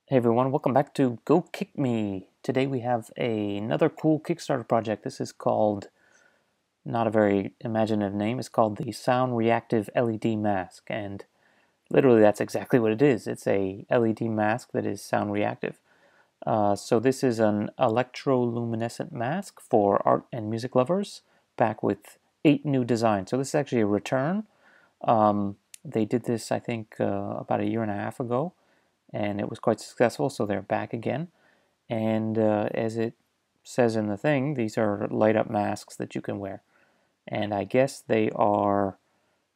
Hey everyone, welcome back to Go Kick Me. Today we have another cool Kickstarter project. This is called, not a very imaginative name, it's called the Sound Reactive LED Mask. And literally that's exactly what it is. It's a LED mask that is sound reactive. So this is an electroluminescent mask for art and music lovers, back with 8 new designs. So this is actually a return. They did this, I think, about a year and a half ago, and it was quite successful, so they're back again. And as it says in the thing, these are light up masks that you can wear. And I guess they are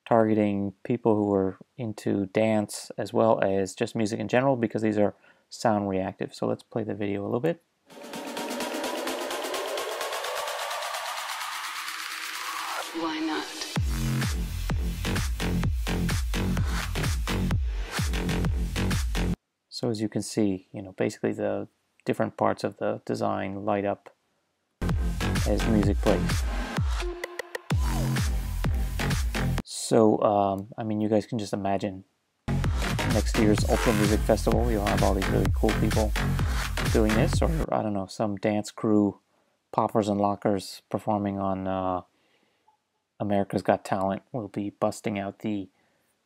targeting people who are into dance as well as just music in general, because these are sound reactive. So let's play the video a little bit. Why not? So as you can see, basically the different parts of the design light up as music plays. So, I mean, you guys can just imagine next year's Ultra Music Festival, you'll have all these really cool people doing this, or I don't know, some dance crew, poppers and lockers performing on America's Got Talent will be busting out the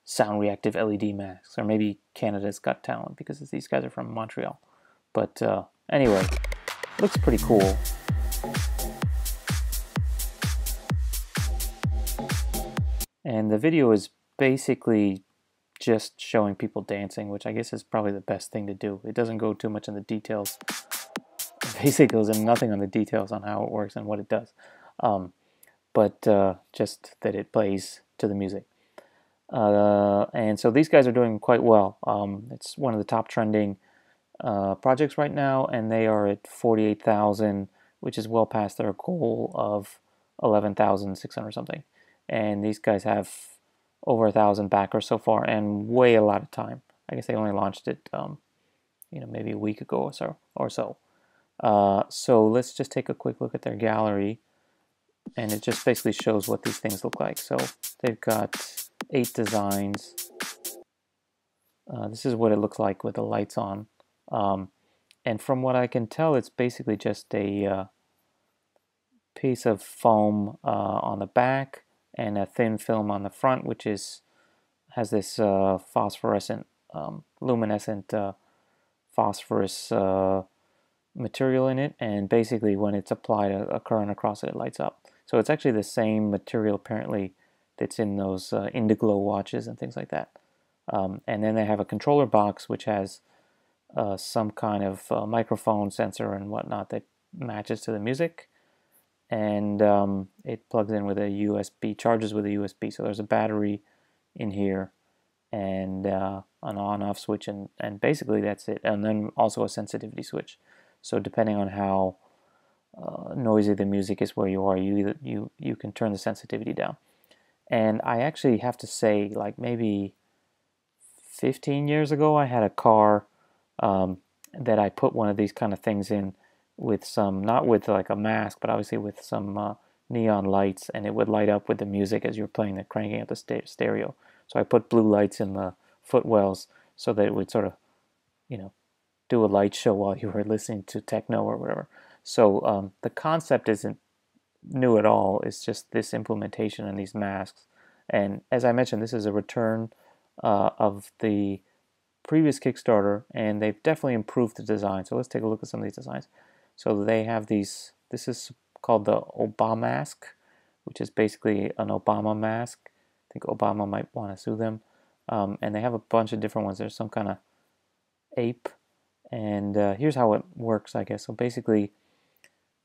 sound reactive LED masks, or maybe Canada's Got Talent, because these guys are from Montreal. But anyway, looks pretty cool. And the video is basically just showing people dancing, which I guess is probably the best thing to do. It doesn't go too much in the details. It basically goes in nothing on the details on how it works and what it does. But just that it plays to the music. And so these guys are doing quite well. It's one of the top trending projects right now, and they are at 48,000, which is well past their goal of 11,600 something. And these guys have over 1,000 backers so far, and way a lot of time. I guess they only launched it, maybe a week ago or so. So let's just take a quick look at their gallery, and it just basically shows what these things look like. So they've got 8 designs. This is what it looks like with the lights on. And from what I can tell, it's basically just a piece of foam on the back and a thin film on the front, which has this phosphorescent, luminescent phosphorus material in it, and basically when it's applied a current across it, it lights up. So it's actually the same material apparently that's in those Indiglo watches and things like that. And then they have a controller box which has some kind of microphone sensor and whatnot that matches to the music, and it plugs in with a USB, charges with a USB. So there's a battery in here and an on-off switch, and basically that's it. And then also a sensitivity switch. So depending on how noisy the music is where you are, you can turn the sensitivity down. And I actually have to say, like maybe 15 years ago, I had a car that I put one of these kind of things in with some, not with like a mask, but obviously with some neon lights, and it would light up with the music as you're playing the cranking up the stereo. So I put blue lights in the footwells so that it would sort of, do a light show while you were listening to techno or whatever. So the concept isn't new at all. It's just this implementation and these masks. And as I mentioned, this is a return of the previous Kickstarter, and they've definitely improved the design. So let's take a look at some of these designs. So they have these, this is called the Obama mask, which is basically an Obama mask. I think Obama might want to sue them. And they have a bunch of different ones. There's some kind of ape. And here's how it works, I guess. So basically,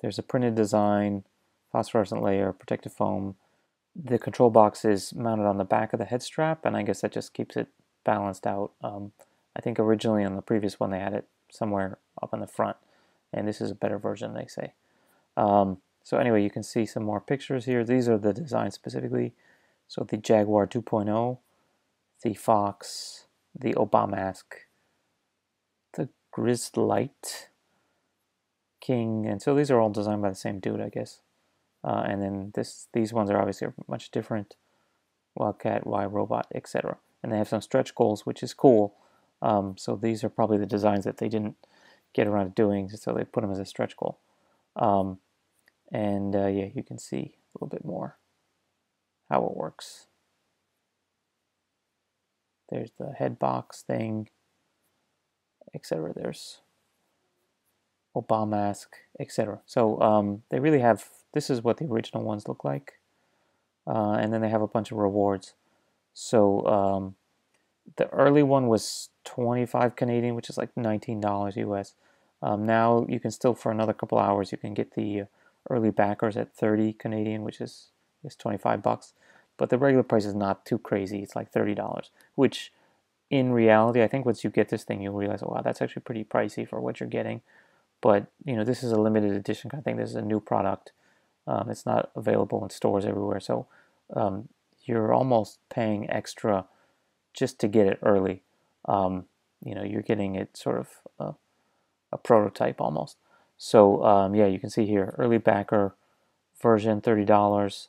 there's a printed design, phosphorescent layer, protective foam. The control box is mounted on the back of the head strap, and I guess that just keeps it balanced out. I think originally on the previous one they had it somewhere up in the front, and this is a better version, they say. So anyway, you can see some more pictures here. These are the designs specifically. So the Jaguar 2.0, the Fox, the Obamask, the Grizzlight King, and so these are all designed by the same dude, I guess. And then these ones are obviously much different. Wildcat, Y Robot, etc. And they have some stretch goals, which is cool. So these are probably the designs that they didn't get around to doing, so they put them as a stretch goal. And yeah, you can see a little bit more how it works. There's the head box thing, etc. There's Obama mask, etc. So they really have, this is what the original ones look like. And then they have a bunch of rewards. So the early one was 25 Canadian, which is like $19 US. Now you can still, for another couple hours, you can get the early backers at 30 Canadian, which is 25 bucks. But the regular price is not too crazy. It's like $30, which in reality, I think once you get this thing, you'll realize, oh, wow, that's actually pretty pricey for what you're getting. But, you know, this is a limited edition kind of thing. This is a new product. It's not available in stores everywhere. So you're almost paying extra just to get it early. You know, you're getting it sort of a prototype almost. So yeah, you can see here, early backer version, $30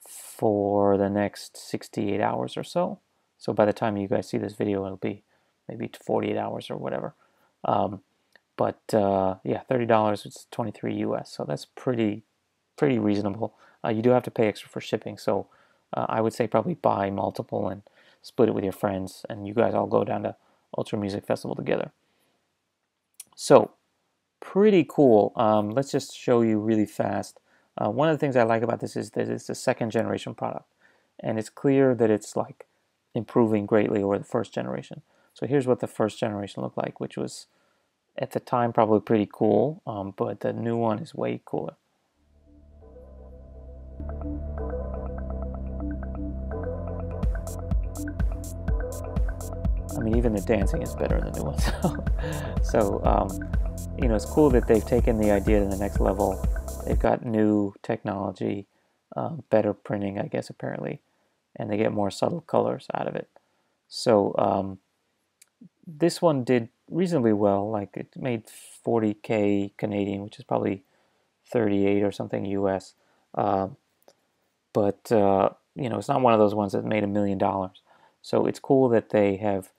for the next 68 hours or so. So by the time you guys see this video, it'll be maybe 48 hours or whatever. But yeah, $30, it's 23 US. So that's pretty reasonable. You do have to pay extra for shipping. So I would say probably buy multiple and split it with your friends, and you guys all go down to Ultra Music Festival together. So pretty cool. Let's just show you really fast. One of the things I like about this is that it's a second generation product, and it's clear that it's like improving greatly over the first generation. So here's what the first generation looked like, which was at the time probably pretty cool, but the new one is way cooler. I mean, even the dancing is better in the new one. So you know, it's cool that they've taken the idea to the next level. They've got new technology, better printing, I guess, apparently, and they get more subtle colors out of it. So this one did reasonably well. Like, it made 40K Canadian, which is probably 38 or something US. But you know, it's not one of those ones that made $1 million. So it's cool that they have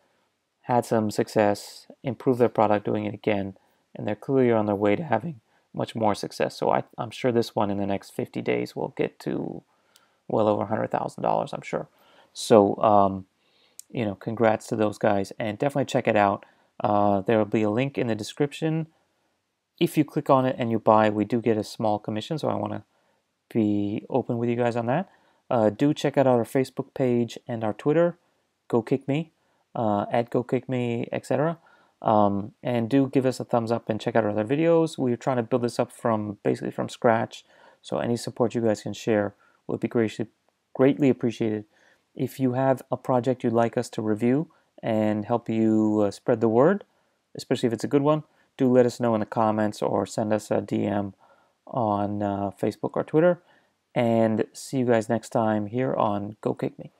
had some success, improved their product, doing it again, and they're clearly on their way to having much more success. So I'm sure this one in the next 50 days will get to well over $100,000, I'm sure. So you know, congrats to those guys, and definitely check it out. There will be a link in the description. If you click on it and you buy, we do get a small commission, so I want to be open with you guys on that. Do check out our Facebook page and our Twitter, Go Kick Me, at Go Kick Me, etc. And do give us a thumbs up and check out our other videos. We're trying to build this up basically from scratch, so any support you guys can share would be greatly appreciated. If you have a project you'd like us to review and help you spread the word, especially if it's a good one, do let us know in the comments or send us a DM on Facebook or Twitter. And see you guys next time here on Go Kick Me.